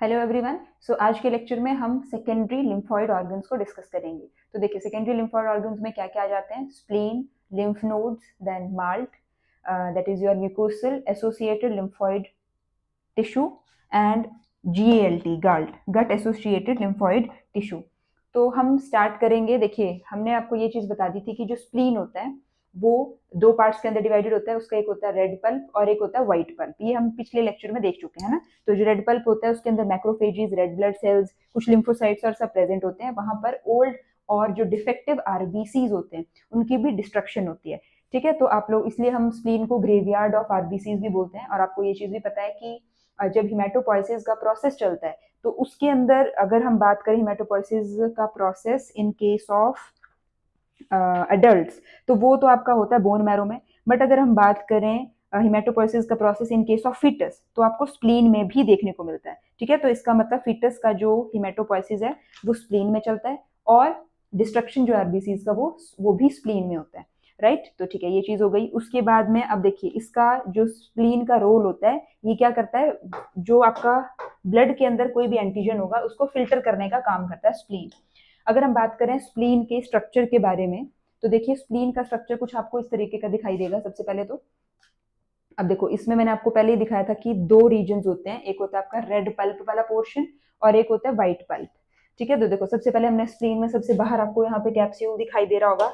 Hello everyone. सो आज के lecture में हम सेकेंडरी लिम्फॉइड ऑर्गन्स को डिस्कस करेंगे। तो देखिए, सेकेंडरी लिम्फॉइड ऑर्गन्स में क्या क्या आ जाते हैं? Spleen, lymph nodes, then MALT, that is your mucosal associated lymphoid tissue, and GALT, GALT, gut associated lymphoid tissue. तो हम स्टार्ट करेंगे। देखिए, हमने आपको ये चीज बता दी थी कि जो स्प्लीन होता है वो दो पार्ट्स के अंदर डिवाइडेड होता है। उसका एक होता है रेड पल्प और एक होता है व्हाइट पल्प। ये हम पिछले लेक्चर में देख चुके हैं ना। तो जो रेड पल्प होता है उसके अंदर मैक्रोफेजेस, रेड ब्लड सेल्स, कुछ लिम्फोसाइट्स और सब प्रेजेंट होते हैं। वहां पर ओल्ड और जो डिफेक्टिव आरबीसीज होते हैं उनकी भी डिस्ट्रक्शन होती है। ठीक है, तो आप लोग, इसलिए हम स्प्लीन को ग्रेवयार्ड ऑफ आरबीसीज भी बोलते हैं। और आपको ये चीज भी पता है कि जब हिमेटोपोइसिस का प्रोसेस चलता है तो उसके अंदर अगर हम बात करें हिमेटोपोइसिस का process in case of adults, तो वो तो आपका होता है बोन मैरो में। बट अगर हम बात करें हिमेटोपोइसिस का process in case of foetus, तो आपको स्प्लीन में भी देखने को मिलता है। ठीक है, तो इसका मतलब फीटस का जो हिमेटोपोइसिस है वो स्प्लीन में चलता है, और डिस्ट्रक्शन जो आरबीसीज का वो भी स्प्लीन में होता है। राइट, तो ठीक है, ये चीज हो गई। उसके बाद में अब देखिए, इसका जो स्प्लीन का रोल होता है, ये क्या करता है? जो आपका ब्लड के अंदर कोई भी एंटीजन होगा उसको फिल्टर करने का काम करता है स्प्लीन। अगर हम बात करें स्प्लीन के स्ट्रक्चर के बारे में, तो देखिए स्प्लीन का स्ट्रक्चर कुछ आपको इस तरीके का दिखाई देगा। सबसे पहले तो अब देखो, इसमें मैंने आपको पहले ही दिखाया था कि दो रीजन्स होते हैं। एक होता है आपका रेड पल्प वाला पोर्शन और एक होता है व्हाइट पल्प। ठीक है, तो देखो सबसे पहले हमने स्प्लीन में सबसे बाहर आपको यहाँ पे कैप्सूल दिखाई दे रहा होगा।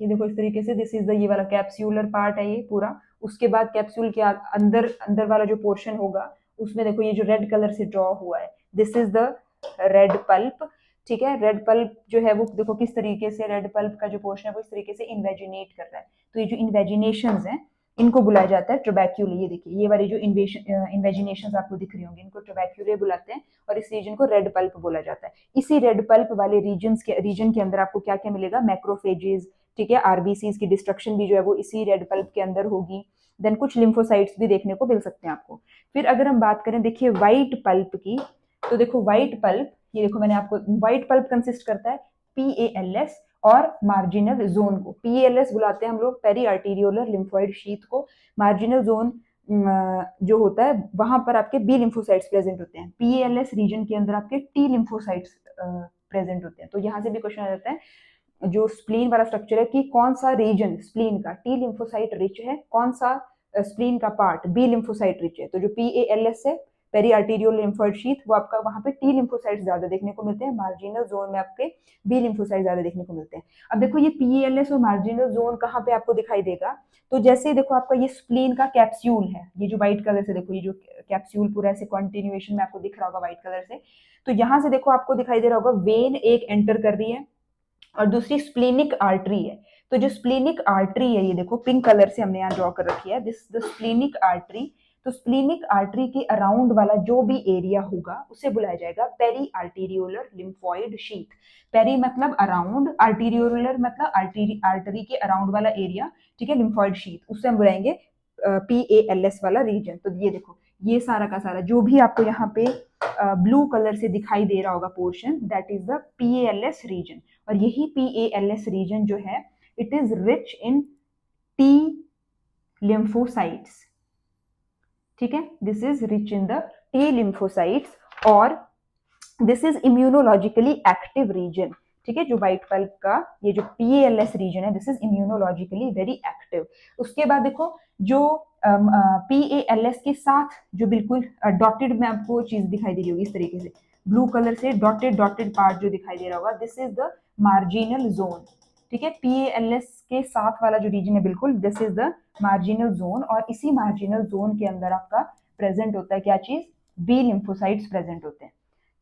ये देखो इस तरीके से, दिस इज द ये वाला कैप्सूलर पार्ट है ये पूरा। उसके बाद कैप्सूल के अंदर अंदर वाला जो पोर्शन होगा उसमें देखो ये जो रेड कलर से ड्रॉ हुआ है, this is the red pulp. ठीक है, रेड पल्प जो है वो देखो किस तरीके से रेड पल्प का जो पोर्शन है वो इस तरीके से इन्वेजिनेट कर रहा है। तो ये जो इन्वेजिनेशंस हैं इनको बुलाया जाता है ट्रोबैक्यूले। ये देखिए, ये वाली जो इन्वेजिनेशंस आपको दिख रही होंगी इनको ट्रोबैक्यूले बुलाते हैं, और इस रीजन को रेड पल्प बोला जाता है। इसी रेड पल्प वाले रीजन के अंदर आपको क्या क्या मिलेगा? मैक्रोफेजेस। ठीक है, आरबीसीज की डिस्ट्रक्शन भी जो है वो इसी रेड पल्प के अंदर होगी। देन कुछ लिम्फोसाइट्स भी देखने को मिल सकते हैं आपको। फिर अगर हम बात करें देखिए व्हाइट पल्प की, तो देखो व्हाइट पल्प, ये देखो मैंने आपको, व्हाइट पल्प कंसिस्ट करता है PALS और मार्जिनल जोन को। PALS बुलाते हैं हम लोग पेरी आर्टीरियोलर लिम्फोइड शीथ को। मार्जिनल जोन जो होता है वहां पर आपके बी लिम्फोसाइट्स प्रेजेंट होते हैं। PALS रीजन के अंदर आपके टी लिम्फोसाइट्स प्रेजेंट होते हैं। तो यहाँ से भी क्वेश्चन आ जाता है जो स्प्लीन वाला स्ट्रक्चर है कि कौन सा रीजन स्प्लीन का टी लिम्फोसाइट रिच है, कौन सा स्प्लीन का पार्ट बी लिम्फोसाइट रिच है। तो जो PALS है पेरी आर्टीरियल लिम्फोइड शीथ, वो आपका वहां पे टी लिम्फोसाइट ज्यादा देखने को मिलते हैं। मार्जिनल जोन में आपके बी लिम्फोसाइट ज्यादा देखने को मिलते हैं। अब देखो ये PALS और मार्जिनल जोन कहाँ पे आपको दिखाई देगा? तो जैसे ही देखो आपका ये स्प्लीन का कैप्सूल है, ये जो व्हाइट कलर से देखो, ये जो कैप्सूल पूरा ऐसे कंटिन्यूएशन में आपको दिख रहा होगा व्हाइट कलर से। तो यहाँ से देखो आपको दिखाई दे रहा होगा वेन एक एंटर कर रही है और दूसरी स्प्लीनिक आर्टरी है। तो जो स्प्लीनिक आर्टरी है, ये देखो पिंक कलर से हमने यहाँ ड्रॉ कर रखी है, दिस द स्प्लीनिक आर्टरी। तो स्प्लीनिक आर्टरी के अराउंड वाला जो भी एरिया होगा उसे बुलाया जाएगा पेरी आर्टीरियोलर लिम्फोइड शीथ। पेरी मतलब अराउंड, आर्टीरियोलर मतलब आर्टरी के अराउंड वाला एरिया। ठीक है, लिम्फोइड शीथ, उससे हम बुलाएंगे PALS वाला रीजन। तो ये देखो, ये सारा का सारा जो भी आपको यहाँ पे ब्लू कलर से दिखाई दे रहा होगा portion, that is the PALS region. और यही PALS रीजन जो है, it is rich in T lymphocytes. ठीक है, this is rich in the T lymphocytes, और this is immunologically active region. ठीक है, जो व्हाइट पल्प का ये जो PALS रीजन है, this is immunologically very active. उसके बाद देखो जो PALS के साथ जो बिल्कुल डॉटेड में आपको चीज दिखाई दे रही होगी इस तरीके से, ब्लू कलर से डॉटेड डॉटेड पार्ट जो दिखाई दे रहा होगा, this is the marginal zone. ठीक है, PALS के साथ वाला जो रीजन है बिल्कुल, this is the marginal zone. और इसी मार्जिनल जोन के अंदर आपका प्रेजेंट होता है क्या चीज? बी लिम्फोसाइट्स प्रेजेंट होते हैं।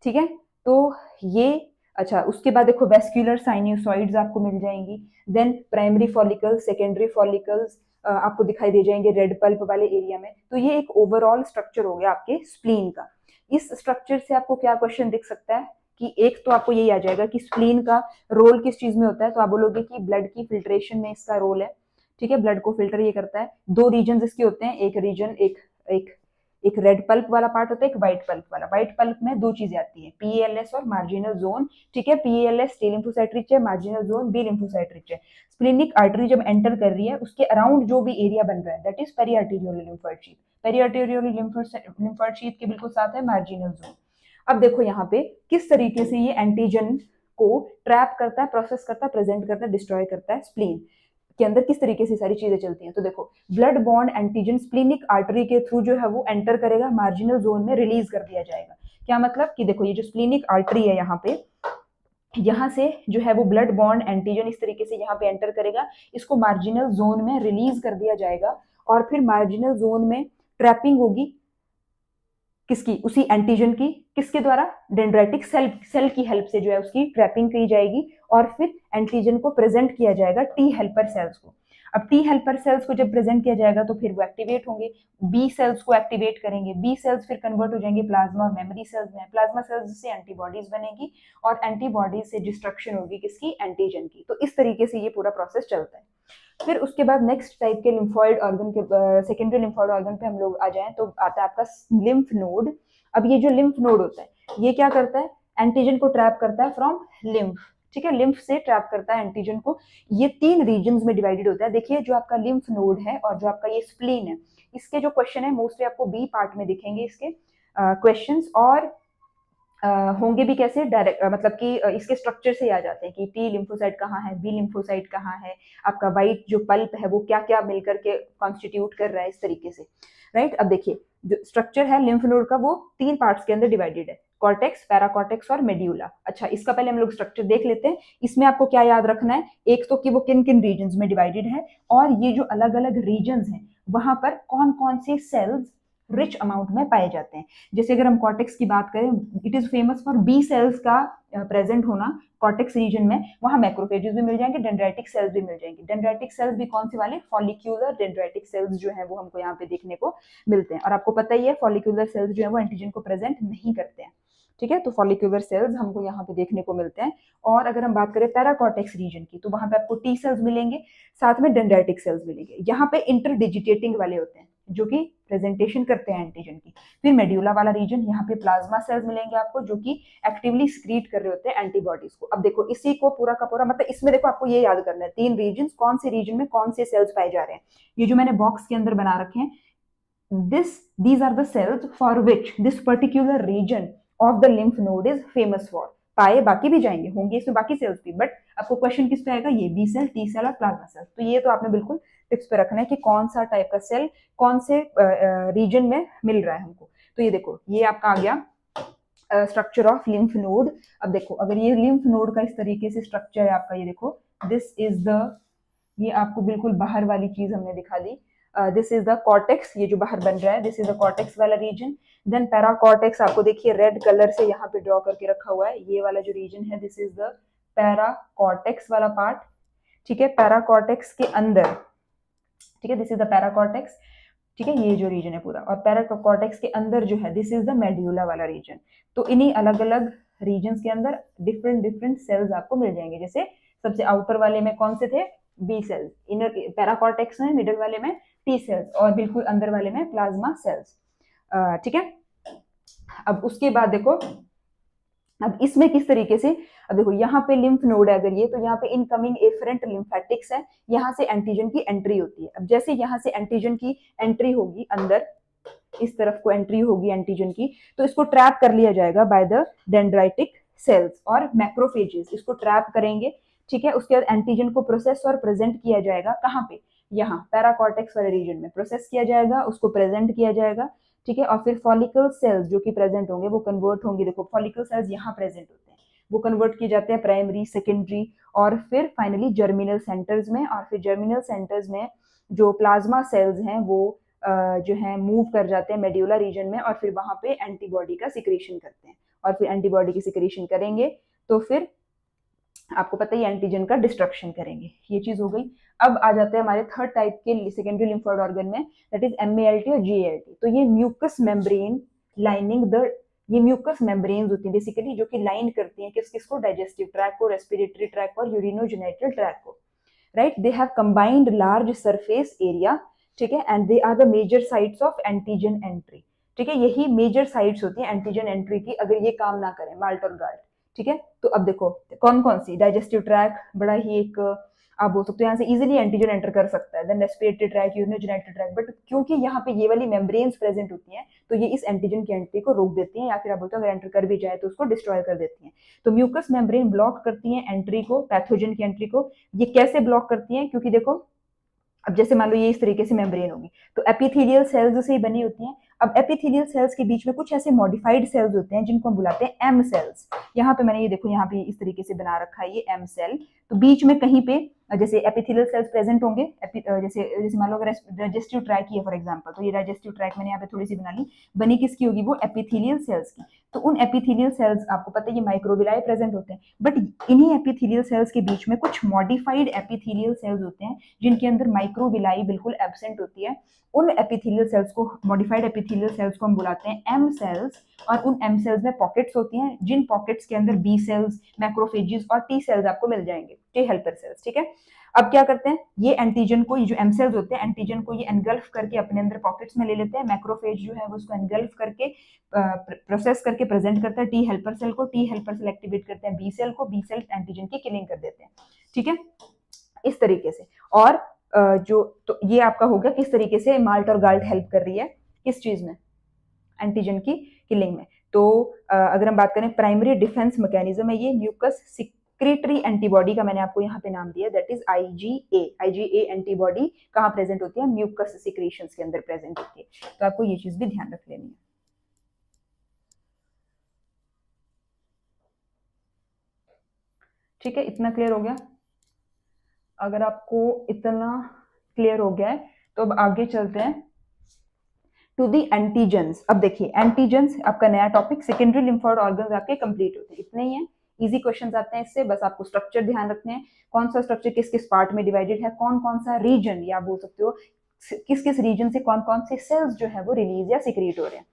ठीक है, तो ये अच्छा। उसके बाद देखो वेस्क्यूलर साइन्यूसॉइड्स आपको मिल जाएंगी। Then primary follicles, secondary follicles आपको दिखाई दे जाएंगे रेड पल्प वाले एरिया में। तो ये एक ओवरऑल स्ट्रक्चर हो गया आपके स्प्लीन का। इस स्ट्रक्चर से आपको क्या क्वेश्चन दिख सकता है कि एक तो आपको यही आ जाएगा कि स्प्लीन का रोल किस चीज में होता है। तो आप बोलोगे कि ब्लड की फिल्ट्रेशन में इसका रोल है। ठीक है, ब्लड को फिल्टर ये करता है। दो रीजन इसके होते हैं, एक रीजन एक एक रेड पल्प वाला पार्ट होता है, एक व्हाइट पल्प वाला। व्हाइट पल्प में दो चीजें आती है, पीएलएस और मार्जिनल जोन, ठीक है। पीएलएस टी लिम्फोसाइट रिच है, marginal zone B lymphocyte rich है। स्प्लेनिक आर्टरी जब एंटर कर रही है, उसके अराउंड जो भी एरिया बन रहा है that is periarterial lymphoid sheath. Periarterial lymphoid sheath के बिल्कुल साथ है मार्जिनल जोन। अब देखो यहाँ पे किस तरीके से ये एंटीजन को ट्रैप करता है, प्रोसेस करता है, प्रेजेंट करता है, डिस्ट्रॉय करता है। स्प्लीन के अंदर किस तरीके से सारी चीजें चलती हैं। तो देखो blood bond antigen splenic artery के थ्रू जो है वो एंटर करेगा, मार्जिनल जोन में रिलीज कर दिया जाएगा। क्या मतलब कि देखो ये जो स्प्लीनिक आर्टरी है यहाँ पे, यहाँ से जो है वो ब्लड बॉन्ड एंटीजन इस तरीके से यहाँ पे एंटर करेगा, इसको मार्जिनल जोन में रिलीज कर दिया जाएगा और फिर मार्जिनल जोन में ट्रैपिंग होगी किसकी, उसी एंटीजन की। किसके द्वारा, डेंड्राइटिक सेल की हेल्प से जो है उसकी ट्रैपिंग की जाएगी और फिर एंटीजन को प्रेजेंट किया जाएगा टी हेल्पर सेल्स को। अब टी हेल्पर सेल्स को जब प्रेजेंट किया जाएगा तो फिर वो एक्टिवेट होंगे, बी सेल्स को एक्टिवेट करेंगे, बी सेल्स फिर कन्वर्ट हो जाएंगे प्लाज्मा और मेमोरी सेल्स में, प्लाज्मा सेल्स से एंटीबॉडीज बनेगी और एंटीबॉडीज से डिस्ट्रक्शन होगी किसकी, एंटीजन की। तो इस तरीके से ये पूरा प्रोसेस चलता है। फिर उसके बाद नेक्स्ट टाइप के लिम्फॉइड ऑर्गन के सेकेंडरी लिम्फॉइड ऑर्गन पे हम लोग आ जाएं तो आता है आपका लिम्फ नोड। अब ये जो लिम्फ नोड होता है ये क्या करता है, एंटीजन को ट्रैप करता है फ्रॉम लिम्फ, ठीक है, लिम्फ से ट्रैप करता है एंटीजन को। ये 3 रीजन्स में डिवाइडेड होता है। देखिए जो आपका लिम्फ नोड है और जो आपका ये स्प्लीन है, इसके जो क्वेश्चन है मोस्टली आपको बी पार्ट में दिखेंगे इसके क्वेश्चंस, और होंगे भी कैसे, डायरेक्ट मतलब कि इसके स्ट्रक्चर से आ जाते हैं कि टी लिम्फोसाइट कहाँ है, बी लिम्फोसाइट कहाँ है, आपका व्हाइट जो पल्प है वो क्या क्या मिलकर के कॉन्स्टिट्यूट कर रहा है, इस तरीके से, राइट। अब देखिए जो स्ट्रक्चर है लिम्फ नोड का वो 3 पार्ट्स के अंदर डिवाइडेड है, कॉर्टेक्स, पैराकॉर्टेक्स और मेड्यूला। अच्छा इसका पहले हम लोग स्ट्रक्चर देख लेते हैं। इसमें आपको क्या याद रखना है, एक तो कि वो किन किन रीजन्स में डिवाइडेड है और ये जो अलग अलग रीजन्स हैं वहां पर कौन कौन से सेल्स रिच अमाउंट में पाए जाते हैं। जैसे अगर हम कॉर्टेक्स की बात करें, it is famous for B cells का प्रेजेंट होना कॉर्टेक्स रीजन में, वहां मैक्रोफेजेस भी मिल जाएंगे, डेंड्राइटिक सेल्स भी मिल जाएंगे। डेंड्राइटिक सेल्स भी कौन से वाले, फॉलिक्यूलर डेंड्राइटिक सेल्स जो है वो हमको यहाँ पे देखने को मिलते हैं। और आपको पता ही है फॉलिक्यूलर सेल्स जो है वो एंटीजन को प्रेजेंट नहीं करते हैं, ठीक है, तो फॉलिक्यूलर सेल्स हमको यहाँ पे देखने को मिलते हैं। और अगर हम बात करें पैराकॉर्टेक्स रीजन की तो वहां पे आपको टी सेल्स मिलेंगे, साथ में डेंड्राइटिक सेल्स मिलेंगे। यहाँ पे इंटरडिजिटेटिंग वाले होते हैं जो कि प्रेजेंटेशन करते हैं एंटीजन की। फिर मेड्यूला वाला रीजन, यहाँ पे प्लाज्मा सेल्स मिलेंगे आपको जो कि एक्टिवली स्क्रीट कर रहे होते हैं एंटीबॉडीज को। अब देखो इसी को पूरा का पूरा मतलब इसमें देखो आपको ये याद करना है 3 रीजन, कौन से रीजन में कौन से सेल्स पाए जा रहे हैं। ये जो मैंने बॉक्स के अंदर बना रखे हैं, these are the cells for which this particular region of the lymph node is famous for। पाए बाकी भी जाएंगे, होंगे इसमें बाकी सेल्स भी, बट आपको क्वेश्चन किस पे आएगा, ये बी सेल, टी सेल और प्लाज्मा सेल। तो ये तो आपने बिल्कुल टिप्स पे रखना है कि कौन सा टाइप का सेल कौन से रीजन में मिल रहा है हमको। तो ये देखो ये आपका आ गया स्ट्रक्चर ऑफ लिम्फ नोड। अब देखो अगर ये लिम्फ नोड का इस तरीके से स्ट्रक्चर है आपका, ये देखो दिस इज द, ये आपको बिल्कुल बाहर वाली चीज हमने दिखा दी, दिस इज द कॉर्टेक्स, ये जो बाहर बन रहा है दिस इज द कॉर्टेक्स वाला रीजन। देन पैराकॉर्टेक्स आपको देखिए रेड कलर से यहाँ पे ड्रॉ करके रखा हुआ है, ये वाला जो रीजन है दिस इज द पैराकॉर्टेक्स वाला पार्ट, ठीक है। पैराकॉर्टेक्स के अंदर, ठीक है, दिस इज द पैराकॉर्टेक्स, ठीक है, ये जो रीजन है पूरा। और पैराकॉर्टेक्स के अंदर जो है दिस इज द मेड्यूला वाला रीजन। तो इन्हीं अलग अलग रीजन के अंदर डिफरेंट डिफरेंट सेल्स आपको मिल जाएंगे। जैसे सबसे आउटर वाले में कौन से थे, बी सेल्स, इनर पैराकॉर्टेक्स में, मिडल वाले में टी सेल्स और बिल्कुल अंदर वाले में प्लाज्मा सेल्स, ठीक है। अब उसके बाद देखो अब इसमें किस तरीके से, अब देखो यहाँ पे लिम्फ नोड है अगर ये, तो यहाँ पे इनकमिंग एफरेंट लिम्फेटिक्स है, यहाँ से एंटीजन की एंट्री होती है। अब जैसे यहाँ से एंटीजन की एंट्री होगी अंदर, इस तरफ को एंट्री होगी एंटीजन की, तो इसको ट्रैप कर लिया जाएगा बाय द डेंड्राइटिक सेल्स और मैक्रोफेजेस, इसको ट्रैप करेंगे, ठीक है। उसके बाद एंटीजन को प्रोसेस और प्रेजेंट किया जाएगा, कहाँ पे, यहाँ पैराकॉर्टेक्स वाले रीजन में प्रोसेस किया जाएगा, उसको प्रेजेंट किया जाएगा, ठीक है। और फिर फॉलिकल सेल्स जो कि प्रेजेंट होंगे वो कन्वर्ट होंगे, देखो फॉलिकल सेल्स यहाँ प्रेजेंट होते हैं, वो कन्वर्ट किए जाते हैं प्राइमरी, सेकेंडरी और फिर फाइनली जर्मिनल सेंटर्स में। और फिर जर्मिनल सेंटर्स में जो प्लाज्मा सेल्स हैं वो जो है मूव कर जाते हैं मेड्यूला रीजन में और फिर वहां पे एंटीबॉडी का सिक्रीशन करते हैं। और फिर एंटीबॉडी की सिक्रीशन करेंगे तो फिर आपको पता ही एंटीजन का डिस्ट्रक्शन करेंगे, ये चीज हो गई। अब आ जाते हैं हमारे थर्ड टाइप के सेकेंडरी लिम्फोइड ऑर्गन में, दैट इज एमएएलटी और जीएलटी। तो ये म्यूकस मेम्ब्रेन लाइनिंग द, ये म्यूकस मेम्ब्रेन्स होती है बेसिकली जो कि लाइन करती हैं किस किसको, डाइजेस्टिव ट्रैक को, रेस्पिरेटरी ट्रैक को और यूरिनोजेनिटल ट्रैक को, right. They have combined large surface area, ठीक है, and they are the major sites of antigen entry, ठीक है, यही मेजर साइट्स होती हैं एंटीजन एंट्री की अगर ये काम ना करें माल्ट और गाल्ट। ठीक है, तो अब देखो कौन कौन सी, डाइजेस्टिव ट्रैक बड़ा ही एक आप बोल सकते हो यहाँ से इजीली एंटीजन एंटर कर सकता है, then respiratory tract, urinogenital tract, but क्योंकि यहाँ पे ये वाली मेम्ब्रेन्स प्रेजेंट होती हैं तो ये इस एंटीजन की एंट्री को रोक देती हैं, या फिर आप बोलते हो अगर एंटर कर भी जाए तो उसको डिस्ट्रॉय कर देती हैं। तो म्यूकस मेम्ब्रेन ब्लॉक करती हैं एंट्री को, पैथोजन की एंट्री को। ये कैसे ब्लॉक करती हैं, क्योंकि देखो अब जैसे मान लो ये इस तरीके से मेम्ब्रेन होगी तो एपिथेलियल सेल्स से ही बनी होती हैं। अब एपिथेलियल सेल्स के बीच में कुछ ऐसे मॉडिफाइड सेल्स होते हैं जिनको हम बुलाते हैं एम सेल्स। यहाँ पे मैंने ये देखो यहाँ पे इस तरीके से बना रखा है ये एम सेल। तो बीच में कहीं पे जैसे एपिथेलियल सेल्स प्रेजेंट होंगे, जैसे जैसे मान लो अगर डाइजेस्टिव ट्रैक ही है फॉर एग्जांपल, तो ये डाइजेस्टिव ट्रैक मैंने यहाँ पे थोड़ी सी बना ली, बनी किसकी होगी, वो एपिथेलियल सेल्स की। तो उन एपिथेलियल सेल्स आपको पता है ये माइक्रोविलाई प्रेजेंट होते हैं, बट इन्हीं एपिथेलियल सेल्स के बीच में कुछ मॉडिफाइड एपिथेलियल सेल्स होते हैं जिनके अंदर माइक्रोविलाई बिल्कुल एब्सेंट होती है। उन एपिथेलियल सेल्स को, मॉडिफाइड एपिथेलियल सेल्स को हम बुलाते हैं एम सेल्स, और उन एम सेल्स में पॉकेट्स होती हैं जिन पॉकेट्स के अंदर बी सेल्स, मैक्रोफेजेस और टी सेल्स आपको मिल जाएंगे, टी हेल्पर सेल्स। ठीक है, अब क्या करते हैं, ये एंटीजन को, ये जो एम सेल्स होते हैं एंटीजन को ये एनगल्फ करके अपने अंदर पॉकेट्स में ले लेते हैं। मैक्रोफेज जो है वो उसको एनगल्फ करके प्रोसेस करके प्रेजेंट करता है टी हेल्पर सेल को, टी हेल्पर सेल एक्टिवेट करते हैं बी सेल को, बी सेल एंटीजन की किलिंग कर देते हैं। ठीक है, इस तरीके से। और जो तो ये आपका हो गया किस तरीके से माल्ट और गाल्ट हेल्प कर रही है किस चीज में, एंटीजन की किलिंग में। तो अगर हम बात करें प्राइमरी डिफेंस मैकेनिज्म है ये म्यूकस सिक्रेटरी एंटीबॉडी का मैंने आपको यहाँ पे नाम दिया, that is IgA. IgA antibody कहाँ प्रेजेंट होती है, म्यूकस सिक्रीशंस के अंदर प्रेजेंट होती है। तो आपको ये चीज भी ध्यान रख लेनी है। ठीक है, इतना क्लियर हो गया। अगर आपको इतना क्लियर हो गया है तो अब आगे चलते हैं टू दी एंटीजेंस। अब देखिए एंटीजेंस आपका नया टॉपिक, सेकेंडरी लिम्फोइड ऑर्गन्स आपके कंप्लीट होते हैं, इतने ही हैं। इजी क्वेश्चंस आते हैं इससे, बस आपको स्ट्रक्चर ध्यान रखने हैं, कौन सा स्ट्रक्चर किस किस पार्ट में डिवाइडेड है, कौन कौन सा रीजन, या बोल सकते हो किस किस रीजन से कौन कौन से सेल्स जो है वो रिलीज या सिक्रीट हो रहे हैं।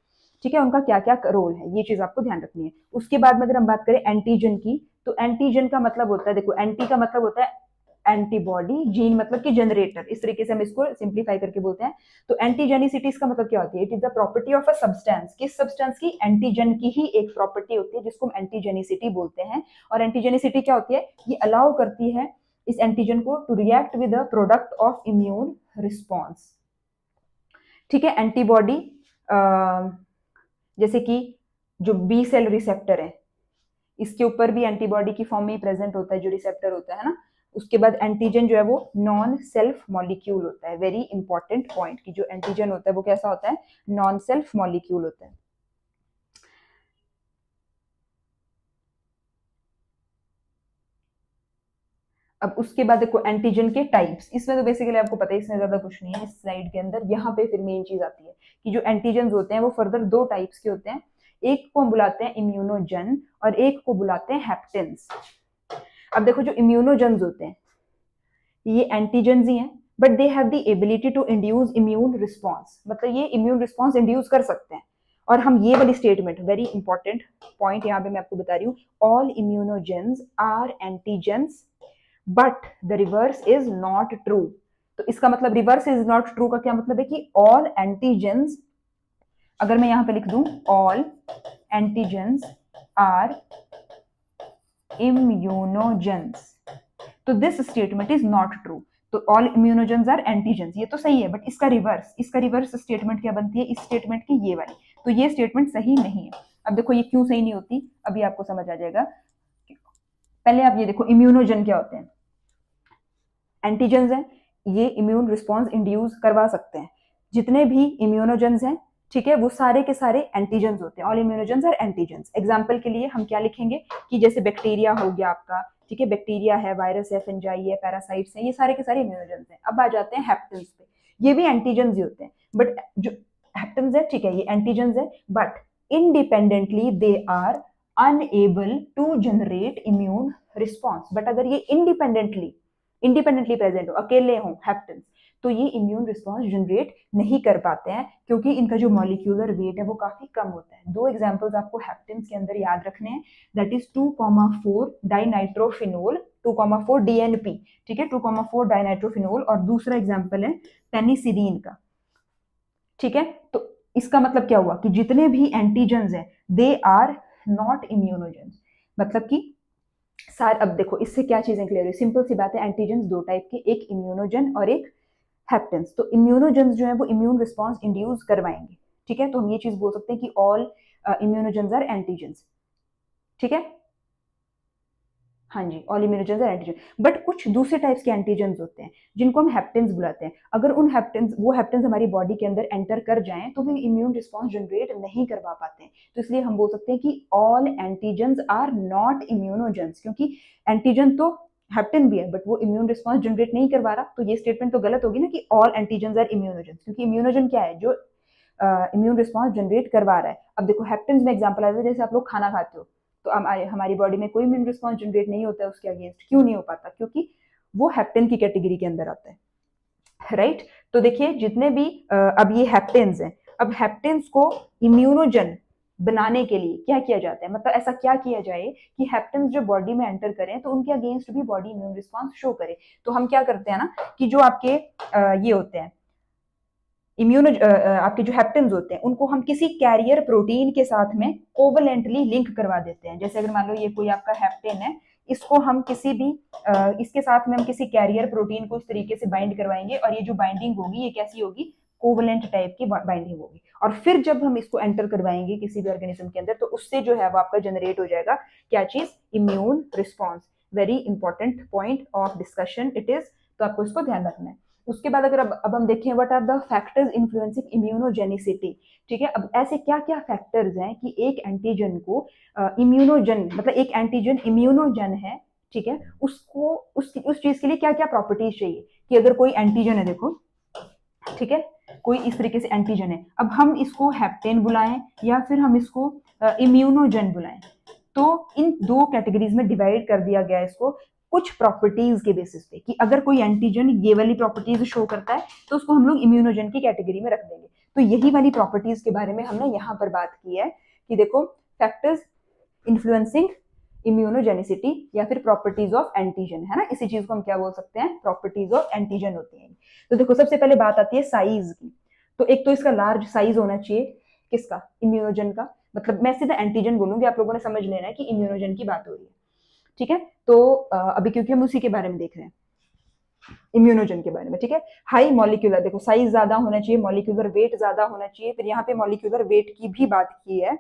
ठीक है, उनका क्या क्या रोल है, ये चीज आपको ध्यान रखनी है। उसके बाद में अगर हम बात करें एंटीजन की, तो एंटीजन का मतलब होता है, देखो एंटी का मतलब होता है एंटीबॉडी, जीन मतलब कि जनरेटर, इस तरीके से हम इसको सिंप्लीफाई करके बोलते हैं। तो एंटीजेनिसिटी का मतलब क्या होती है, it is the property of a substance. किस सब्सटेंस की, एंटीजन की ही एक प्रॉपर्टी होती है जिसको हम एंटीजेनिसिटी बोलते हैं। और एंटीजेनिसिटी क्या होती है, ये अलाउ करती है इस एंटीजन को to react with a product of immune response. ठीक है, एंटीबॉडी जैसे कि जो बी सेल रिसेप्टर है इसके ऊपर भी एंटीबॉडी की फॉर्म में प्रेजेंट होता है जो रिसेप्टर होता है ना। उसके बाद एंटीजन जो है वो नॉन सेल्फ मॉलिक्यूल होता है, वेरी इंपॉर्टेंट पॉइंट कि जो एंटीजन होता है वो कैसा होता है, नॉन सेल्फ मॉलिक्यूल होता है। अब उसके बाद देखो एंटीजन के टाइप्स, इसमें तो बेसिकली आपको पता है इसमें ज्यादा कुछ नहीं है इस स्लाइड के अंदर। यहाँ पे फिर मेन चीज आती है कि जो एंटीजन होते हैं वो फर्दर दो टाइप्स के होते हैं, एक को हम बुलाते हैं इम्यूनोजन और एक को बुलाते हैं हैप्टेंस। अब देखो जो इम्यूनोजन्स होते हैं ये एंटीजन्स ही हैं, but they have the ability to induce immune response, मतलब ये इम्यून रिस्पॉन्स इंड्यूस कर सकते हैं। और हम ये वाली स्टेटमेंट, वेरी इंपॉर्टेंट पॉइंट यहाँ पे मैं आपको बता रही हूँ, all immunogens are antigens but the reverse is not true. तो इसका मतलब रिवर्स इज नॉट ट्रू का क्या मतलब है कि ऑल एंटीजेंस, अगर मैं यहां पे लिख दूं ऑल एंटीजेंस आर इम्यूनोजेंस, तो this statement is not true. तो ऑल इम्यूनोजेंस आर एंटीजेंस ये तो सही है, बट इसका रिवर्स स्टेटमेंट क्या बनती है इस स्टेटमेंट की, ये वाली। तो ये स्टेटमेंट सही नहीं है। अब देखो ये क्यों सही नहीं होती, अभी आपको समझ आ जाएगा। पहले आप ये देखो इम्यूनोजन क्या होते हैं, एंटीजेंस हैं, ये इम्यून रिस्पॉन्स इंड्यूस करवा सकते हैं। जितने भी इम्यूनोजेंस हैं, ठीक है, वो सारे के सारे एंटीजेंस होते हैं, all immunogens are antigens. Example के लिए हम क्या लिखेंगे कि जैसे बैक्टीरिया हो गया आपका, ठीक है, बैक्टीरिया है, वायरस है, फंजाई है, पैरासाइट्स हैं, ये सारे के सारे इम्यूनोजेंस हैं। अब आ जाते हैं हैप्टेंस पे, ये भी एंटीजेंस ही होते हैं, बट जो हैप्टेंस है, ठीक है, ये एंटीजेंस है, but independently they are unable to generate immune response. But अगर ये इंडिपेंडेंटली प्रेजेंट हो, अकेले हो हैप्टेंस, तो ये इम्यून रिस्पॉन्स जनरेट नहीं कर पाते हैं क्योंकि इनका जो मॉलिक्यूलर वेट है वो काफी कम होता है। दो एग्जांपल्स आपको हैप्टेंस के अंदर याद रखने हैं, दैट इज 2,4 डाइनाइट्रोफिनोल, 2,4 डीएनपी, ठीक है, 2,4 डाइनाइट्रोफिनोल, और दूसरा एग्जांपल है पेनिसिलिन का। ठीक है, तो इसका मतलब क्या हुआ कि जितने भी एंटीजेंस हैं दे आर नॉट इम्यूनोजेंस, मतलब कि सार अब देखो इससे क्या चीजें क्लियर हुई, सिंपल सी बात है, एंटीजेंस दो टाइप के, एक इम्यूनोजन और एक हेप्टेंस। तो इम्यूनोजेंस जो है वो इम्यून रिस्पॉन्स इंड्यूस करवाएंगे, ठीक है, तो हम ये चीज बोल सकते हैं कि ऑल इम्यूनोजेंस आर एंटीजेंस, ठीक है, हाँ जी, all immunogens are antigen. But कुछ दूसरे टाइप्स के एंटीजेंस होते हैं जिनको हम हेप्टेंस बुलाते हैं, अगर उन हेप्टेंस वो हेप्टेंस हमारी बॉडी के अंदर एंटर कर जाएं तो वो इम्यून रिस्पॉन्स जनरेट नहीं करवा पाते हैं, तो इसलिए हम बोल सकते हैं कि ऑल एंटीजेंस आर नॉट इम्यूनोजेंस, क्योंकि एंटीजन तो हेप्टेन भी है बट वो इम्यून रिस्पॉन्स जनरेट नहीं करवा रहा, तो ये स्टेटमेंट तो गलत होगी ना कि ऑल एंटीजेंस आर इम्यूनोजेंस, क्योंकि इम्यूनोजन क्या है, जो इम्यून रिस्पॉन्स जनरेट करवा रहा है। अब देखो हेप्टेंस में एग्जाम्पल आता है, जैसे आप लोग खाना खाते हो तो हमारी बॉडी में कोई इम्यून रिस्पॉन्स जनरेट नहीं होता है उसके अगेंस्ट, क्यों नहीं हो पाता, क्योंकि वो हेप्टेन की कैटेगरी के अंदर आता है, राइट। तो देखिए जितने भी अब ये हेप्टेन्स हैं, अब हेप्टेन्स को इम्यूनोजन बनाने के लिए क्या किया जाता है, मतलब ऐसा क्या किया जाए कि हेप्टेन्स जो बॉडी में एंटर करें तो उनके अगेंस्ट भी बॉडी इम्यून रिस्पॉन्स शो करे। तो हम क्या करते हैं ना कि जो आपके ये होते हैं इम्यूनो आपके जो हेप्टेन्स होते हैं उनको हम किसी कैरियर प्रोटीन के साथ में कोवलेंटली लिंक करवा देते हैं। जैसे अगर मान लो ये कोई आपका हेप्टेन है, इसको हम किसी भी इसके साथ में हम किसी कैरियर प्रोटीन को इस तरीके से बाइंड करवाएंगे और ये जो बाइंडिंग होगी ये कैसी होगी, कोवलेंट टाइप की बाइंडिंग होगी, और फिर जब हम इसको एंटर करवाएंगे किसी भी ऑर्गेनिज्म के अंदर तो उससे जो है वो आपका जनरेट हो जाएगा क्या चीज, immune response. Very important point of discussion it is, तो आपको इसको ध्यान रखना है। उसके बाद अगर अब हम देखें what are the factors influencing immunogenicity, ठीक है, अब ऐसे क्या क्या फैक्टर्स हैं कि एक एंटीजन को इम्यूनोजन मतलब एक एंटीजन इम्यूनोजन है, ठीक है, उसको उस चीज के लिए क्या क्या प्रॉपर्टीज चाहिए, कि अगर कोई एंटीजन है देखो, ठीक है, कोई इस तरीके से एंटीजन है, अब हम इसको हेप्टेन बुलाएं या फिर हम इसको इम्यूनोजन बुलाएं, तो इन दो कैटेगरीज में डिवाइड कर दिया गया है इसको कुछ प्रॉपर्टीज के बेसिस पे, कि अगर कोई एंटीजन ये वाली प्रॉपर्टीज शो करता है तो उसको हम लोग इम्यूनोजन की कैटेगरी में रख देंगे। तो यही वाली प्रॉपर्टीज के बारे में हमने यहाँ पर बात की है कि देखो फैक्टर्स इन्फ्लुएंसिंग इम्यूनोजेनिसिटी या फिर प्रॉपर्टीज ऑफ एंटीजन, है ना, इसी चीज को हम क्या बोल सकते हैं, प्रॉपर्टीज ऑफ एंटीजन होती है। तो देखो सबसे पहले बात आती है साइज की, तो एक तो इसका लार्ज साइज होना चाहिए, किसका, इम्यूनोजन का, मतलब मैं सीधा एंटीजन बोलूंगी, आप लोगों ने समझ लेना है कि इम्यूनोजन की बात हो रही है, ठीक है। तो अभी क्योंकि हम उसी के बारे में देख रहे हैं, इम्यूनोजन के बारे में, ठीक है। हाई मॉलिक्यूलर, देखो साइज ज्यादा होना चाहिए, मॉलिक्यूलर वेट ज्यादा होना चाहिए, फिर यहाँ पे मॉलिक्यूलर वेट की भी बात की है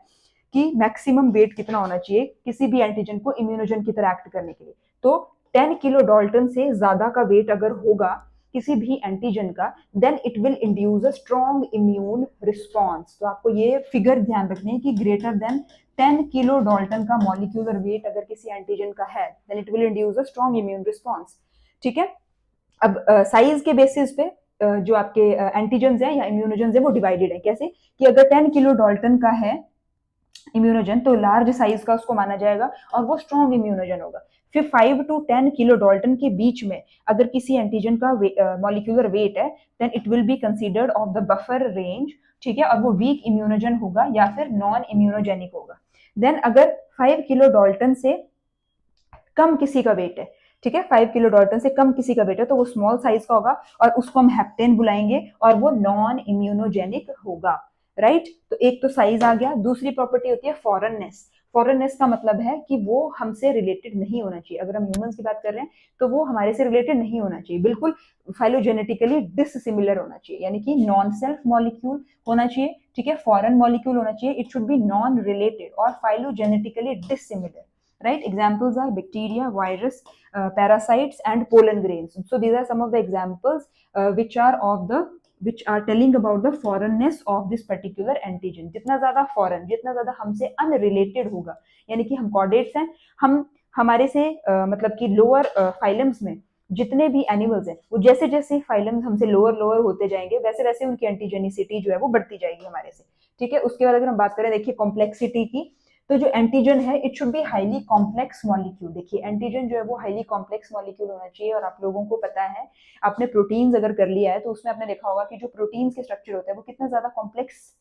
कि मैक्सिमम वेट कितना होना चाहिए किसी भी एंटीजन को इम्यूनोजन की तरह एक्ट करने के लिए, तो 10 किलो डाल्टन से ज्यादा का वेट अगर होगा किसी भी एंटीजन का, then it will induce a strong immune response. तो आपको ये फिगर ध्यान रखनी है कि ग्रेटर देन 10 किलो डाल्टन का मॉलिक्यूलर वेट अगर किसी एंटीजन का है, then it will induce a strong immune response, ठीक है। अब साइज के बेसिस पे जो आपके एंटीजन है या इम्यूनोजन है वो डिवाइडेड है, कैसे कि अगर 10 किलो डाल्टन का है इम्यूनोजन तो लार्ज साइज का उसको माना जाएगा और वो स्ट्रॉन्ग इम्यूनोजन होगा। फिर 5 टू 10 किलो डाल्टन के बीच में अगर किसी एंटीजन का मॉलिक्यूलर वेट है, then it will be considered of the buffer range, ठीक है, और वो वीक इम्यूनोजन होगा या फिर नॉन इम्यूनोजेनिक होगा। देन अगर 5 किलो डाल्टन से कम किसी का वेट है, ठीक है, 5 किलो डाल्टन से कम किसी का वेट है तो वो स्मॉल साइज का होगा और उसको हम हेप्टेन बुलाएंगे और वो नॉन इम्यूनोजेनिक होगा, राइट। तो एक तो साइज आ गया, दूसरी प्रॉपर्टी होती है फॉरेननेस। फॉरेननेस का मतलब है कि वो हमसे रिलेटेड नहीं होना चाहिए, अगर हम ह्यूमंस की बात कर रहे हैं तो वो हमारे से रिलेटेड नहीं होना चाहिए, बिल्कुल फाइलोजेनेटिकली डिससिमिलर होना चाहिए, यानी कि नॉन सेल्फ मॉलिक्यूल होना चाहिए, ठीक है, फॉरेन मॉलिक्यूल होना चाहिए, it should B non related और phylogenetically डिससिमिलर, right? Examples are bacteria, virus, parasites and pollen grains. So these are some of the examples which are telling about the foreignness of this particular antigen. जितना ज्यादा foreign, जितना ज्यादा हमसे unrelated होगा, यानी कि हम chordates हैं, हम हमारे से मतलब कि लोअर फाइलम्स में जितने भी एनिमल्स हैं वो जैसे जैसे फाइलम्स हमसे लोअर लोअर होते जाएंगे वैसे वैसे उनकी एंटीजेनिसिटी जो है वो बढ़ती जाएगी हमारे से, ठीक है। उसके बाद अगर हम बात करें देखिए कॉम्प्लेक्सिटी की, तो जो एंटीजन है it should be highly complex molecule. देखिए एंटीजन जो है वो हाईली कॉम्प्लेक्स मॉलिक्यूल होना चाहिए, और आप लोगों को पता है आपने प्रोटीन्स अगर कर लिया है तो उसमें आपने देखा होगा कि जो प्रोटीन्स के स्ट्रक्चर होते हैं वो कितना ज्यादा कॉम्प्लेक्स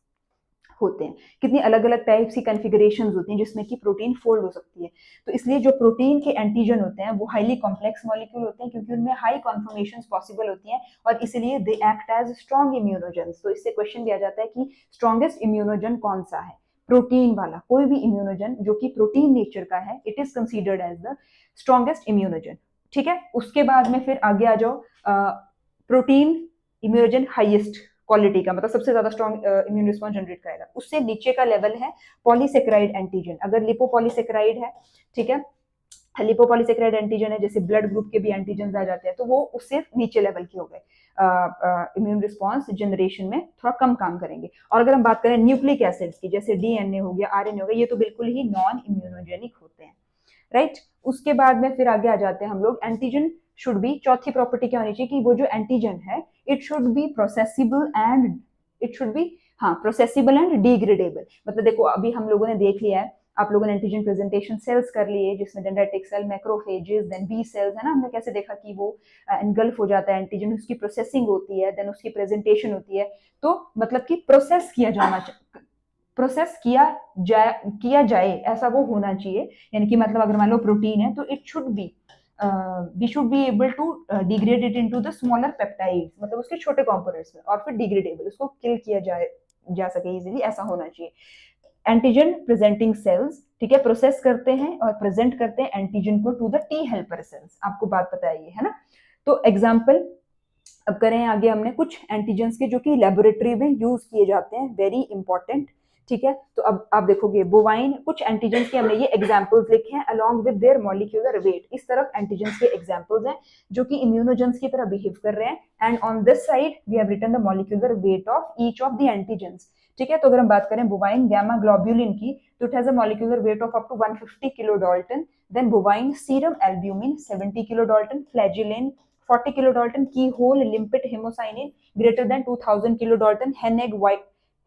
होते हैं, कितनी अलग अलग टाइप्स की कॉन्फ़िगरेशंस होती हैं जिसमें कि प्रोटीन फोल्ड हो सकती है। तो इसलिए जो प्रोटीन के एंटीजन होते हैं वो हाईली कॉम्प्लेक्स मॉलिक्यूल होते हैं क्योंकि उनमें हाई कॉन्फर्मेशंस पॉसिबल होती हैं और इसलिए दे एक्ट एज स्ट्रॉन्ग इम्यूनोजेंस। तो इससे क्वेश्चन भी आ जाता है कि स्ट्रॉन्गेस्ट इम्यूनोजन कौन सा है? प्रोटीन वाला कोई भी इम्यूनोजन जो कि प्रोटीन नेचर का है, it is considered as the strongest immunogen. ठीक है, उसके बाद में फिर आगे आ जाओ, प्रोटीन इम्यूनोजन हाईएस्ट क्वालिटी का, मतलब सबसे ज्यादा स्ट्रॉन्ग इम्यून रिस्पॉन्स जनरेट करेगा। उससे नीचे का लेवल है पॉलीसेक्राइड एंटीजन। अगर लिपोपॉलीसेक्राइड है, ठीक है, लिपोपॉलीसेक्राइड एंटीजन है, जैसे ब्लड ग्रुप के भी एंटीजन आ जाते हैं, तो वो उससे नीचे लेवल के हो गए, इम्यून रिस्पॉन्स जनरेशन में थोड़ा कम काम करेंगे। और अगर हम बात करें न्यूक्लिक एसिड्स की, जैसे डीएनए हो गया, आरएनए हो गया, ये तो बिल्कुल ही नॉन इम्यूनोजेनिक होते हैं, राइट। उसके बाद में फिर आगे आ जाते हैं हम लोग, एंटीजन शुड बी, चौथी प्रॉपर्टी क्या होनी चाहिए कि वो जो एंटीजन है it should be processable and it should be, हाँ, प्रोसेसिबल एंड डिग्रेडेबल। मतलब देखो अभी हम लोगों ने देख लिया है, आप लोगों ने एंटीजन प्रेजेंटेशन सेल्स कर लिए जिसमें dendritic cell, macrophages, then B cells, है ना, हमने कैसे देखा कि वो एनगल्फ हो जाता है एंटीजन, उसकी प्रोसेसिंग होती है, देन उसकी प्रेजेंटेशन होती है। तो मतलब कि प्रोसेस किया जाना चाहिए, प्रोसेस किया जाए ऐसा वो होना चाहिए। यानी कि मतलब अगर मान लो प्रोटीन है तो it should be, we should be able to degrade it into the smaller peptides, मतलब उसके छोटे कंपोनेंट्स में, और फिर डिग्रेडेबल, उसको किल किया जा सके इजीली, ऐसा होना चाहिए। एंटीजन प्रेजेंटिंग सेल्स, ठीक है, प्रोसेस करते हैं और प्रेजेंट करते हैं एंटीजन को to the T helper cells, आपको बात पता है ना। तो एग्जाम्पल अब करें आगे, हमने कुछ एंटीजेंस के जो कि लेबोरेटरी में यूज किए जाते हैं, वेरी इंपॉर्टेंट, ठीक है। तो अब आप देखोगे बोवाइन, कुछ एंटीजेंस के हमने ये एग्जांपल्स लिखे हैं along with their molecular weight. इस तरफ एंटीजेंस के एग्जांपल्स हैं जो कि इम्यूनोजेंस की तरह बिहेव कर रहे हैं, and on this side we have written the molecular weight of each of the antigens, ठीक है। तो अगर हम बात करें बोवाइन गामा ग्लोब्यूलिन की, तो it has a molecular weight of up to 150 kilo dalton, then bovine serum albumin 70 kilo dalton, flagellin 40 kilo dalton, keyhole limpet hemocyanin greater than 2000 kilo dalton,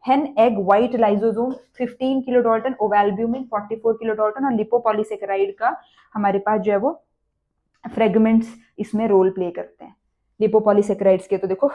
hen egg white lysosome 15 kilo dalton, ovalbumin 44 kilo dalton, और lipopolysaccharide का हमारे पास जो है वो fragments इसमें role play करते हैं। लिपोपॉलीसेकेराइड्स के तो देखो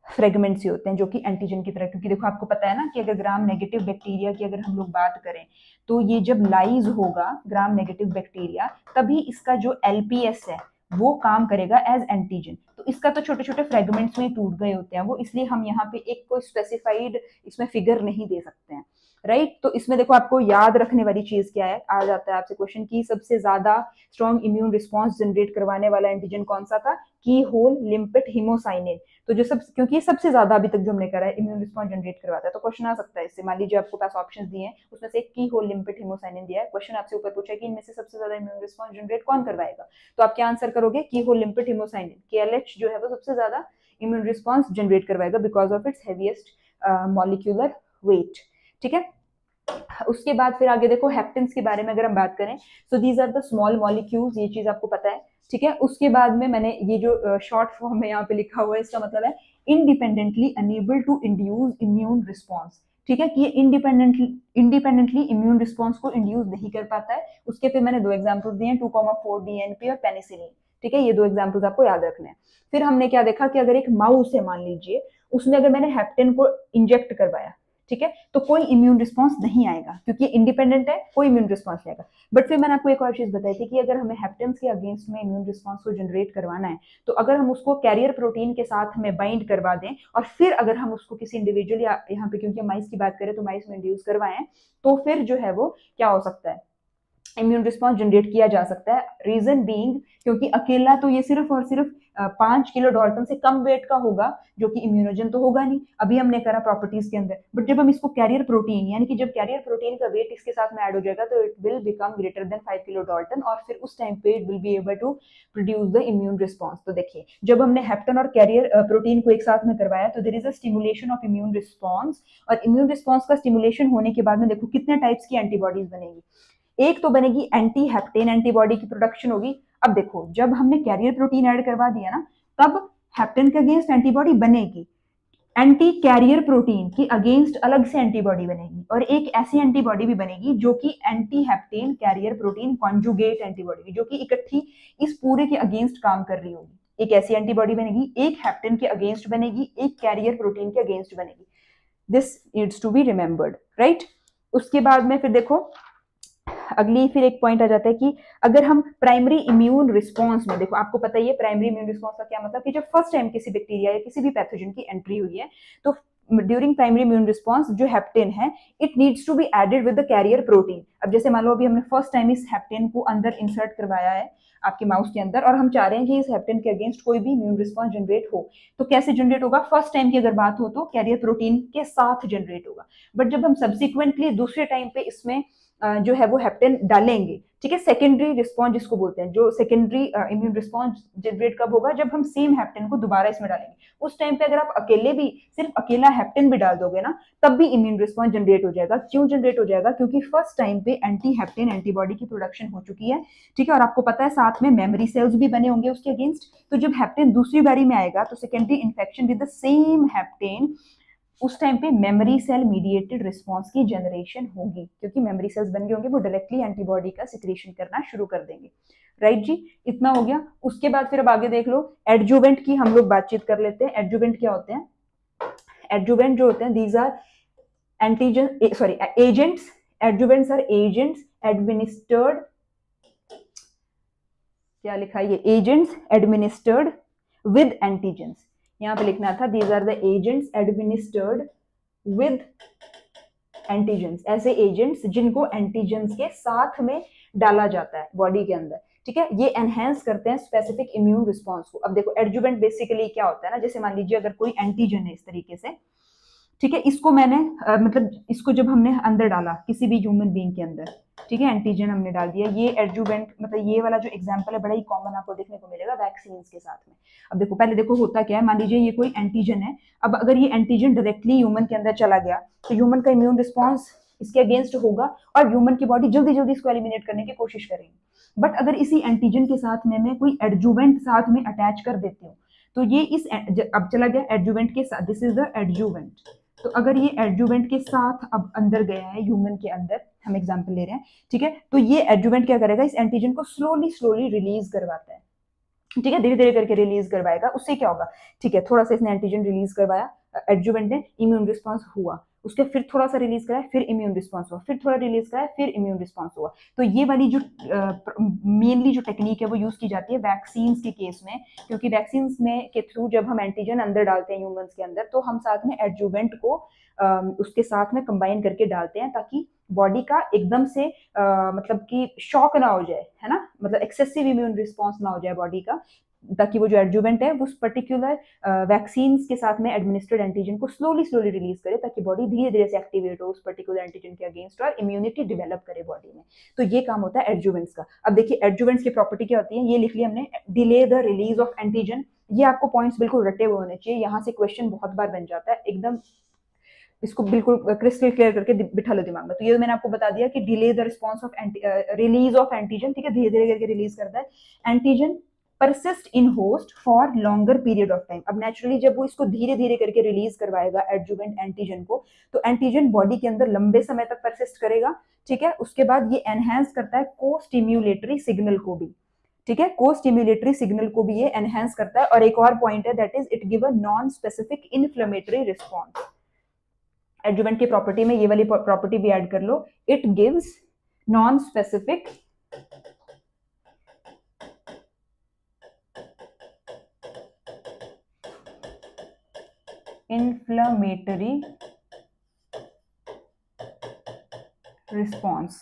फ्रेगमेंट्स ही होते हैं जो कि एंटीजन की तरह, क्योंकि देखो आपको पता है ना कि अगर ग्राम नेगेटिव बैक्टीरिया की अगर हम लोग बात करें तो ये जब लाइज होगा ग्राम नेगेटिव बैक्टीरिया, तभी इसका जो एलपीएस है वो काम करेगा एज एंटीजन। तो इसका तो छोटे छोटे फ्रेगमेंट्स में टूट गए होते हैं वो, इसलिए हम यहाँ पे एक कोई स्पेसिफाइड इसमें फिगर नहीं दे सकते हैं, राइट। तो इसमें देखो आपको याद रखने वाली चीज क्या है, आ जाता है आपसे क्वेश्चन की सबसे ज्यादा स्ट्रॉन्ग इम्यून रिस्पॉन्स जनरेट करवाने वाला एंटीजन कौन सा था, की होल लिम्पिड हिमोसाइनिन। तो जो सब, क्योंकि सबसे ज्यादा अभी तक जो हमने करा है इम्यून रिस्पॉन्स जनरेट करवाता है, तो क्वेश्चन आ सकता है इससे। मान लीजिए आपको पास ऑप्शंस दिए हैं, उसमें से की होल लिम्पिड हिमोसाइनिन दिया है, क्वेश्चन आपसे ऊपर पूछा कि इनमें से सबसे ज्यादा इम्यून रिस्पॉन्स जनरेट कौन करवाएगा, तो आप क्या आंसर करोगे, की होल लिम्पिड हिमोसाइनिन, KLH जो है वो सबसे ज्यादा इम्यून रिस्पॉन्स जनरेट करवाएगा because of its heaviest molecular weight, ठीक है। उसके बाद फिर आगे देखो हेप्टेन्स के बारे में अगर हम बात करें, so these are the small molecules, ये चीज आपको पता है, ठीक है। उसके बाद में मैंने ये जो शॉर्ट फॉर्म में यहाँ पे लिखा हुआ है, इसका मतलब है independently unable to induce immune response, ठीक है, कि ये इंडिपेंडेंटली इम्यून रिस्पॉन्स को इंड्यूस नहीं कर पाता है। उसके फिर मैंने दो एग्जाम्पल्स दिए हैं, 2,4 DNP और पेनिसिलिन, ठीक है, ये दो एग्जाम्पल्स आपको याद रखने हैं। फिर हमने क्या देखा कि अगर एक माउस है मान लीजिए, उसमें अगर मैंने हेप्टेन को इंजेक्ट करवाया, ठीक है, तो कोई इम्यून रिस्पॉन्स नहीं आएगा क्योंकि इंडिपेंडेंट है, कोई इम्यून रिस्पॉन्स नहीं आएगा। बट फिर मैंने आपको एक और चीज बताई थी कि अगर हमें हेप्टेन्स के अगेंस्ट में इम्यून रिस्पॉन्स को जनरेट करवाना है, तो अगर हम उसको कैरियर प्रोटीन के साथ हमें बाइंड करवा दें और फिर अगर हम उसको किसी इंडिविजुअल या यहाँ पे क्योंकि माइस की बात करें तो माइस में इंड्यूस करवाएं, तो फिर जो है वो क्या हो सकता है, इम्यून रिस्पॉन्स जनरेट किया जा सकता है। रीजन बीइंग क्योंकि अकेला तो ये सिर्फ और सिर्फ 5 किलो डाल्टन से कम वेट का होगा जो कि इम्यूनोजन तो होगा नहीं, अभी हमने करा प्रॉपर्टीज के अंदर। बट जब हम इसको कैरियर प्रोटीन, यानी कि जब कैरियर प्रोटीन का वेट इसके साथ में ऐड हो जाएगा तो it will become greater than 5 kilo dalton, और फिर उस टाइम पे it will be able to produce the immune response. तो देखिए जब हमने हेप्टेन और कैरियर प्रोटीन को एक साथ में करवाया तो there is a stimulation of immune response, और इम्यून रिस्पॉन्स का स्टिमुलेशन होने के बाद में देखो कितने टाइप्स की एंटीबॉडीज बनेगी। एक तो बनेगी एंटी हेप्टेन एंटीबॉडी की प्रोडक्शन होगी। अब देखो जब हमने कैरियर प्रोटीन ऐड करवा दिया ना, तब हेप्टेन के अगेंस्ट एंटीबॉडी बनेगी, एंटी कैरियर प्रोटीन की अगेंस्ट अलग से एंटीबॉडी बनेगी, और एक ऐसी एंटीबॉडी भी बनेगी जो कि anti heptane carrier protein conjugate antibody, जो कि इकट्ठी इस पूरे के अगेंस्ट काम कर रही होगी। एक ऐसी एंटीबॉडी बनेगी, एक हेप्टेन के अगेंस्ट बनेगी, एक कैरियर प्रोटीन के अगेंस्ट बनेगी। This needs to be remembered, right. उसके बाद में फिर देखो अगली फिर एक पॉइंट आ जाता है कि अगर हम प्राइमरी इम्यून रिस्पॉन्स में, देखो आपको पता ही है प्राइमरी इम्यून रिस्पॉन्स का क्या मतलब, कि जब फर्स्ट टाइम किसी बैक्टीरिया या किसी भी पैथोजन की एंट्री हुई है, तो ड्यूरिंग प्राइमरी इम्यून रिस्पॉन्स जो हेप्टेन है it needs to be added with the carrier protein. अब जैसे मान लो अभी हमने फर्स्ट टाइम इस हेप्टेन को अंदर इंसर्ट करवाया है आपके माउस के अंदर, और हम चाह रहे हैं कि इस हेप्टेन के अगेंस्ट कोई भी इम्यून रिस्पॉन्स जनरेट हो, तो कैसे जनरेट होगा? फर्स्ट टाइम की अगर बात हो तो कैरियर प्रोटीन के साथ जनरेट होगा। बट जब हम सब्सिक्वेंटली दूसरे टाइम पे इसमें जो है वो हेप्टेन डालेंगे, ठीक है, सेकेंडरी रिस्पॉन्स जिसको बोलते हैं, जो सेकेंडरी इम्यून रिस्पॉन्स जनरेट कब होगा? जब हम सेम हेप्टेन को दोबारा इसमें डालेंगे। उस टाइम पे अगर आप अकेले भी सिर्फ अकेला हेप्टेन भी डाल दोगे ना, तब भी इम्यून रिस्पॉन्स जनरेट हो जाएगा। क्यों जनरेट हो जाएगा? क्योंकि फर्स्ट टाइम पे एंटी हेप्टेन एंटीबॉडी की प्रोडक्शन हो चुकी है, ठीक है, और आपको पता है साथ में मेमोरी सेल्स भी बने होंगे उसके अगेंस्ट। तो जब हेप्टेन दूसरी बारी में आएगा तो secondary infection with the same heptane, उस टाइम पे मेमोरी सेल मीडिएटेड रिस्पांस की जनरेशन होगी, क्योंकि मेमोरी सेल्स बन गए होंगे, वो डायरेक्टली एंटीबॉडी का सिक्रीशन करना शुरू कर देंगे, राइट जी। इतना हो गया। उसके बाद फिर अब आगे देख लो, एडजुवेंट की हम लोग बातचीत कर लेते हैं। एडजुवेंट क्या होते हैं? एडजुवेंट जो होते हैं these are antigen sorry agents, adjuvants are agents administered, क्या लिखा है ये? Agents administered with antigens. यहाँ पे लिखना था these are the agents administered with antigens, ऐसे एजेंट्स जिनको एंटीजेंस के साथ में डाला जाता है बॉडी के अंदर, ठीक है। ये एनहेंस करते हैं स्पेसिफिक इम्यून रिस्पांस को। अब देखो एडजुवेंट बेसिकली क्या होता है ना, जैसे मान लीजिए अगर कोई एंटीजन है इस तरीके से, ठीक है, इसको मैंने मतलब इसको जब हमने अंदर डाला किसी भी ह्यूमन बीइंग के अंदर, ठीक है, एंटीजन हमने डाल दिया, ये एडजुवेंट मतलब ये वाला जो एग्जांपल है बड़ा ही कॉमन आपको देखने को मिलेगा वैक्सीन्स के साथ में। अब देखो पहले देखो होता क्या है, मान लीजिए ये कोई एंटीजन है, अब अगर ये एंटीजन डायरेक्टली ह्यूमन के अंदर चला गया तो ह्यूमन का इम्यून रिस्पॉन्स इसके अगेंस्ट होगा और ह्यूमन की बॉडी जल्दी जल्दी इसको एलिमिनेट करने की कोशिश करेगी। बट अगर इसी एंटीजन के साथ में मैं कोई एडजुवेंट साथ में अटैच कर देती हूँ, तो ये इस अब चला गया एडजुवेंट के साथ, दिस इज द एडजुवेंट। तो अगर ये एडजुवेंट के साथ अब अंदर गया है ह्यूमन के अंदर, हम एग्जांपल ले रहे हैं, ठीक है, तो ये एडजुवेंट क्या करेगा? इस एंटीजन को स्लोली स्लोली रिलीज करवाता है, ठीक है, धीरे धीरे करके रिलीज करवाएगा। उससे क्या होगा? ठीक है, थोड़ा सा इसने एंटीजन रिलीज करवाया, एडजुवेंट ने, इम्यून रिस्पांस हुआ, उसके फिर थोड़ा सा रिलीज कराया, फिर इम्यून रिस्पांस हुआ, फिर थोड़ा रिलीज कराया, फिर इम्यून रिस्पांस हुआ। तो ये वाली जो मेनली जो टेक्निक है वो यूज की जाती है वैक्सीन के केस में, क्योंकि वैक्सीन में के थ्रू जब हम एंटीजन अंदर डालते हैं ह्यूमंस के अंदर, तो हम साथ में एडजुवेंट को उसके साथ में कंबाइन करके डालते हैं, ताकि बॉडी का एकदम से मतलब कि शॉक ना हो जाए, है ना, मतलब एक्सेसिव इम्यून रिस्पांस ना हो जाए बॉडी का, ताकि वो जो एडजुवेंट है उस पर्टिकुलर वैक्सीन के साथ में एडमिनिस्टर्ड एंटीजन को स्लोली स्लोली रिलीज करे, ताकि बॉडी धीरे धीरे से एक्टिवेट हो उस पर्टिकुलर एंटीजन के अगेंस्ट और इम्यूनिटी डेवलप करे बॉडी में। तो ये काम होता है एडजुवेंट्स का। अब देखिए एडजुवेंट्स की प्रॉपर्टी क्या होती है, ये लिख लिया हमने, delay the release of antigen. ये आपको पॉइंट्स बिल्कुल रटे हुए होने चाहिए, यहाँ से क्वेश्चन बहुत बार बन जाता है एकदम, इसको बिल्कुल क्रिस्टल क्लियर करके बिठा लो दिमाग में। तो ये मैंने आपको बता दिया कि delay the response of release of antigen, ठीक है, धीरे धीरे करके रिलीज करता है antigen, persist in host for longer period of time. अब नेचुरली जब वो इसको धीरे धीरे करके रिलीज करवाएगा एडजुवेंट एंटीजन को, तो एंटीजन बॉडी के अंदर लंबे समय तक परसिस्ट करेगा, ठीक है। उसके बाद ये एनहेंस करता है को स्टिम्युलेटरी सिग्नल को भी, ठीक है, को स्टिम्युलेटरी सिग्नल को भी ये एनहेंस करता है। और एक और पॉइंट है, that is it give a non specific inflammatory response. Adjuvant की प्रॉपर्टी में ये वाली प्रॉपर्टी भी ऐड कर लो, it gives non specific inflammatory response,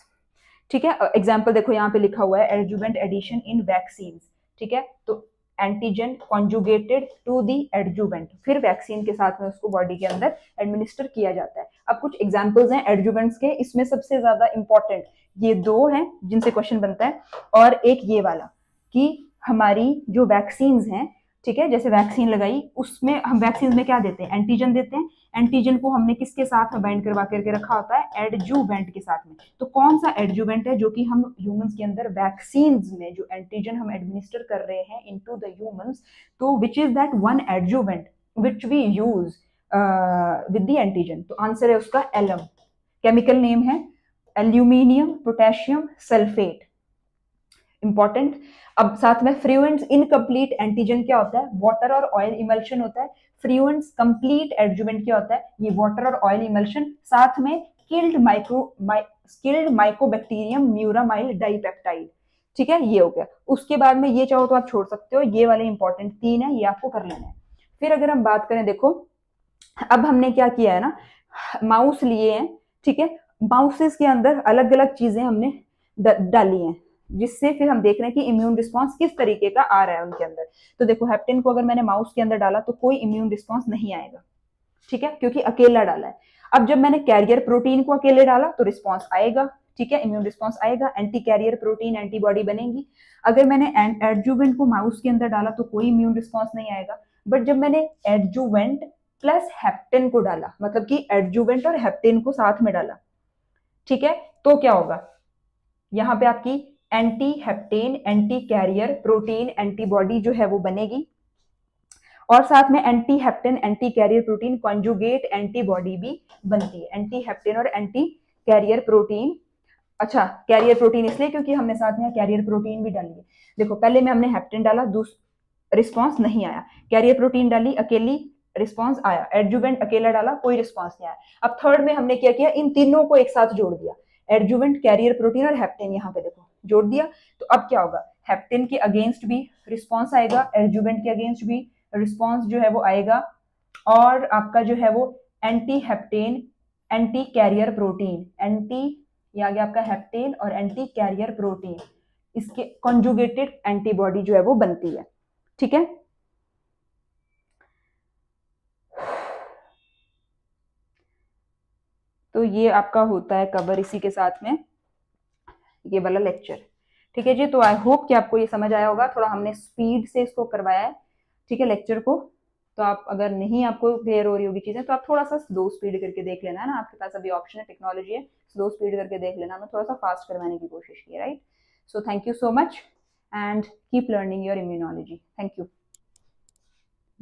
ठीक है। एग्जाम्पल देखो यहाँ पे लिखा हुआ है एडजुवेंट एडिशन इन वैक्सीन, ठीक है, तो antigen conjugated to the adjuvant, फिर वैक्सीन के साथ में उसको बॉडी के अंदर एडमिनिस्टर किया जाता है। अब कुछ एग्जांपल्स हैं एडजुवेंट्स के, इसमें सबसे ज्यादा इंपॉर्टेंट ये दो हैं जिनसे क्वेश्चन बनता है, और एक ये वाला कि हमारी जो वैक्सीन्स हैं, ठीक है, जैसे वैक्सीन लगाई उसमें हम वैक्सीन में क्या देते हैं? एंटीजन देते हैं। एंटीजन को हमने किसके साथ में बाइंड करवा करके रखा होता है? एडजुवेंट के साथ में। तो कौन सा एडजुवेंट है जो कि हम ह्यूमंस के अंदर वैक्सीन में जो एंटीजन हम एडमिनिस्टर कर रहे हैं इनटू द ह्यूमंस, तो which is that one adjuvant which we use with the antigen? तो आंसर है उसका एलम। केमिकल नेम है एल्यूमिनियम पोटेशियम सल्फेट, इंपॉर्टेंट। अब साथ में फ्लूएंट्स इनकम्प्लीट एंटीजन क्या होता है, वाटर और ऑयल इमल्शन होता है। फ्लूएंट्स कंप्लीट एडजुवेंट क्या होता है, ये वाटर और ऑयल इमल्शन, साथ में स्किल्ड माइकोबैक्टीरियम म्यूरामाइल डाइपेप्टाइड। ठीक है, ये हो गया। उसके बाद में ये चाहो तो आप छोड़ सकते हो, ये वाले इंपॉर्टेंट 3 है, ये आपको कर लेना है। फिर अगर हम बात करें, देखो अब हमने क्या किया है ना, माउस लिए हैं, ठीक है, माउसेस के अंदर अलग अलग चीजें हमने डाली हैं, जिससे फिर हम देख रहे हैं कि इम्यून रिस्पॉन्स किस तरीके का आ रहा है उनके अंदर। तो देखो हेप्टेन को अगर मैंने माउस के अंदर डाला तो कोई इम्यून रिस्पॉन्स नहीं आएगा, ठीक है, क्योंकि अकेला डाला है। अब जब मैंने कैरियर प्रोटीन को अकेले डाला तो रिस्पॉन्स आएगा, ठीक है, इम्यून रिस्पॉन्स आएगा, एंटी कैरियर प्रोटीन एंटीबॉडी बनेगी। अगर मैंने एडजुवेंट को माउस के अंदर डाला तो कोई इम्यून रिस्पॉन्स नहीं आएगा। बट जब मैंने एडजुवेंट प्लस हेप्टेन को डाला, मतलब कि एडजुवेंट और हेप्टेन को साथ में डाला, ठीक है, तो क्या होगा, यहाँ पे आपकी anti heptane anti carrier protein antibody जो है वो बनेगी, और साथ में anti heptane anti carrier protein conjugate antibody भी बनती है। एंटी हेप्टेन और एंटी कैरियर प्रोटीन, अच्छा कैरियर प्रोटीन इसलिए क्योंकि हमने साथ में कैरियर प्रोटीन भी डाली है। देखो पहले में हमने हेप्टेन डाला, रिस्पॉन्स नहीं आया, कैरियर प्रोटीन डाली अकेली, रिस्पॉन्स आया, एडजुवेंट अकेला डाला, कोई रिस्पॉन्स नहीं आया। अब थर्ड में हमने क्या किया, इन तीनों को एक साथ जोड़ दिया, एडजुवेंट कैरियर प्रोटीन और हेप्टेन, यहाँ पे देखो जोड़ दिया। तो अब क्या होगा, हेप्टेन के अगेंस्ट भी रिस्पॉन्स आएगा, एडजुवेंट के अगेंस्ट भी रिस्पॉन्स जो है वो आएगा, और आपका जो है वो anti heptane anti carrier protein, anti ये आ गया आपका हेप्टेन और एंटी कैरियर प्रोटीन, इसके कॉन्जुगेटेड एंटीबॉडी जो है वो बनती है, ठीक है। तो ये आपका होता है कवर इसी के साथ में ये वाला लेक्चर, ठीक है जी। तो आई होप कि आपको ये समझ आया होगा, थोड़ा हमने स्पीड से इसको करवाया है, ठीक है, लेक्चर को। तो आप अगर नहीं आपको क्लियर हो रही होगी चीजें तो आप थोड़ा सा स्लो स्पीड करके देख लेना है ना, आपके पास अभी ऑप्शन है, टेक्नोलॉजी है, स्लो स्पीड करके देख लेना। मैं थोड़ा सा फास्ट करवाने की कोशिश की, right. So thank you so much and keep learning your immunology. Thank you.